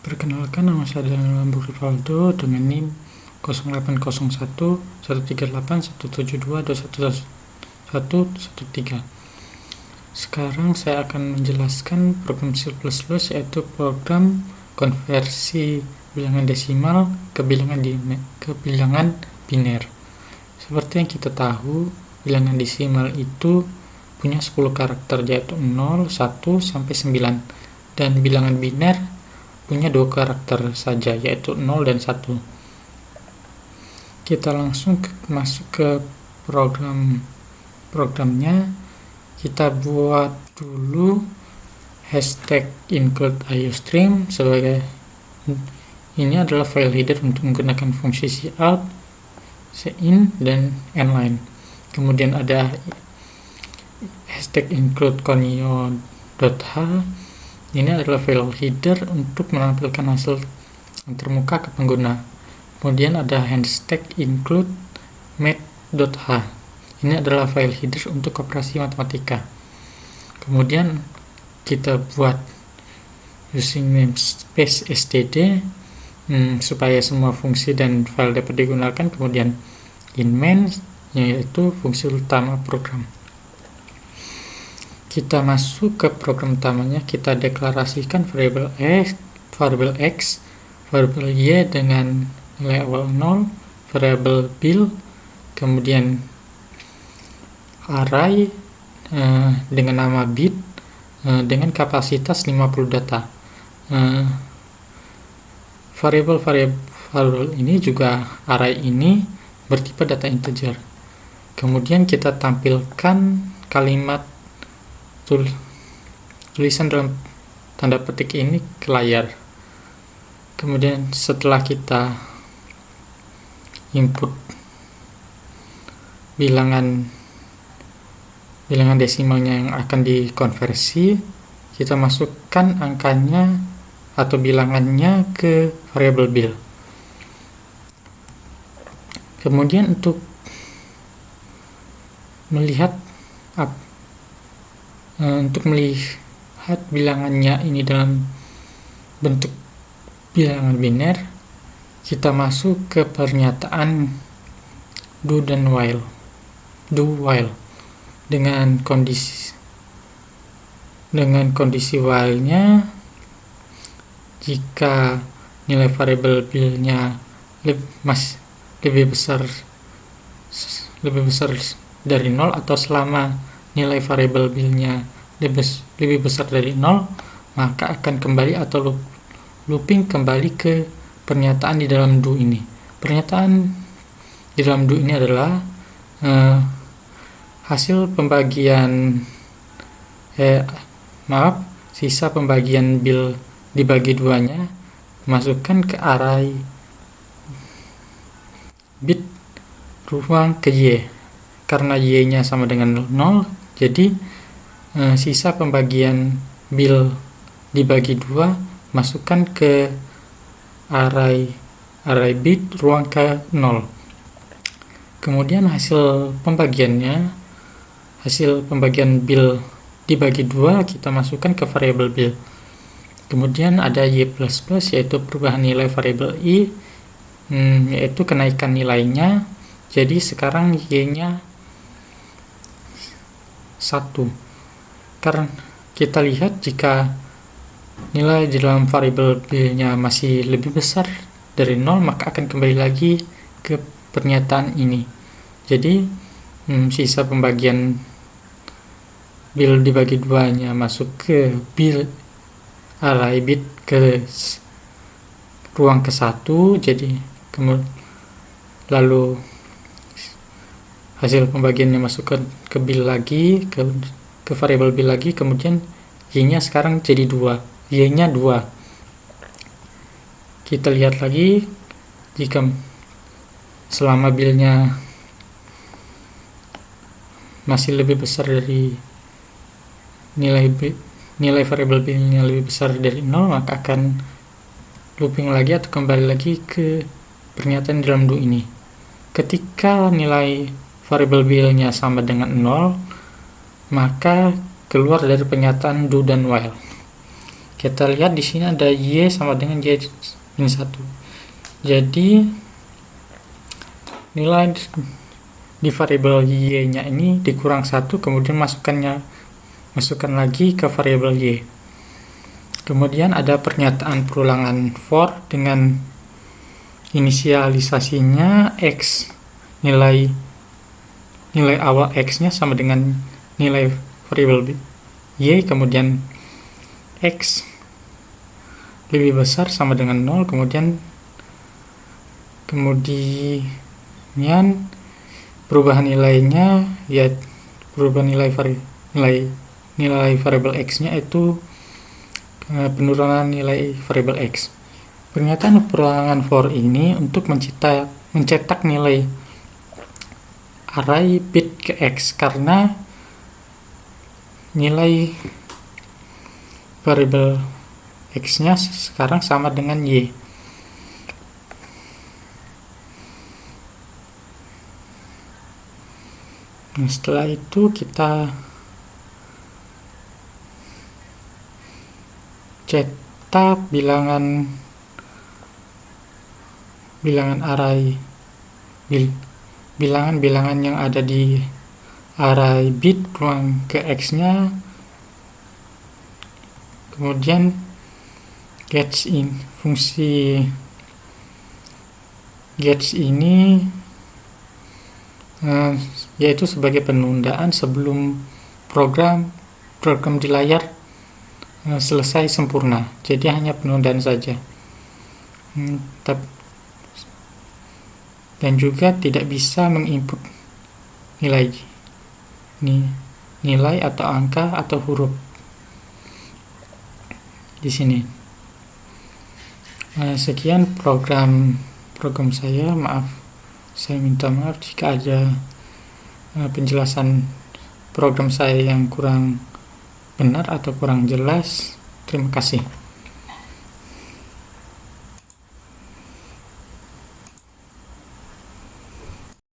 Perkenalkan, nama saya Lambu Rivaldo dengan NIM 0801 138 172 21113. Sekarang saya akan menjelaskan program C++, yaitu program konversi bilangan desimal ke bilangan biner. Seperti yang kita tahu, bilangan desimal itu punya 10 karakter, yaitu 0, 1, sampai 9. Dan bilangan biner punya 2 karakter saja, yaitu 0 dan 1. Kita langsung masuk ke programnya. Kita buat dulu hashtag include iostream sebagai ini adalah file header untuk menggunakan fungsi cout, cin, dan inline. Kemudian ada hashtag include conio.h. Ini adalah file header untuk menampilkan hasil termuka ke pengguna. Kemudian ada hashtag include math.h. Ini adalah file header untuk operasi matematika. Kemudian kita buat using namespace std supaya semua fungsi dan file dapat digunakan. Kemudian in main, yaitu fungsi utama program. Kita masuk ke program utamanya. Kita deklarasikan variabel x, variabel y dengan nilai awal 0, variabel bil, kemudian array dengan nama bit dengan kapasitas 50 data. Variabel ini juga array ini bertipe data integer. Kemudian kita tampilkan kalimat tulisan dalam tanda petik ini ke layar. Kemudian setelah kita input bilangan desimalnya yang akan dikonversi, kita masukkan angkanya atau bilangannya ke variabel bil. Kemudian untuk melihat bilangannya ini dalam bentuk bilangan biner, kita masuk ke pernyataan do while dengan kondisi while-nya. Jika nilai variabel bil-nya lebih besar dari 0, atau selama nilai variabel bil-nya lebih besar dari 0, maka akan kembali atau looping kembali ke pernyataan di dalam do ini. Pernyataan di dalam do ini adalah hasil pembagian sisa pembagian bil dibagi 2-nya masukkan ke array bit ruang ke y. Karena y-nya sama dengan 0, jadi sisa pembagian bil dibagi 2 masukkan ke array bit ruang ke 0. Kemudian hasil pembagian bil dibagi 2 kita masukkan ke variabel bil. Kemudian ada y++, yaitu perubahan nilai variabel i, yaitu kenaikan nilainya. Jadi sekarang y-nya 1. Karena kita lihat jika nilai di dalam variabel bil-nya masih lebih besar dari 0, maka akan kembali lagi ke pernyataan ini. Jadi sisa pembagian bil dibagi 2-nya masuk ke bil array bit ke ruang ke 1. Jadi lalu hasil pembagiannya masuk ke bil lagi, ke variabel bil lagi. Kemudian y-nya sekarang jadi 2, y-nya 2. Kita lihat lagi, jika selama bil-nya masih lebih besar dari nilai variabel bil-nya lebih besar dari 0, maka akan looping lagi atau kembali lagi ke pernyataan dalam do ini. Ketika nilai variabel bil-nya sama dengan 0, maka keluar dari pernyataan do dan while. Kita lihat di sini ada Y sama dengan Y min 1. Jadi nilai di variabel Y-nya ini dikurang 1, kemudian masukkan lagi ke variabel Y. Kemudian ada pernyataan perulangan for dengan inisialisasinya X, nilai awal X-nya sama dengan nilai variabel Y, kemudian X lebih besar sama dengan 0, kemudian perubahan nilainya, ya perubahan nilai variabel X-nya itu penurunan nilai variabel X. Pernyataan perulangan for ini untuk mencetak nilai array bit ke X, karena nilai variabel X-nya sekarang sama dengan Y. Nah, setelah itu kita cetak bilangan array, bilangan yang ada di array bit ke X-nya, kemudian fungsi gets ini yaitu sebagai penundaan sebelum program di layar selesai sempurna. Jadi hanya penundaan saja, dan juga tidak bisa menginput nilai atau angka atau huruf di sini. Sekian program saya. Saya minta maaf jika ada penjelasan program saya yang kurang benar atau kurang jelas. Terima kasih.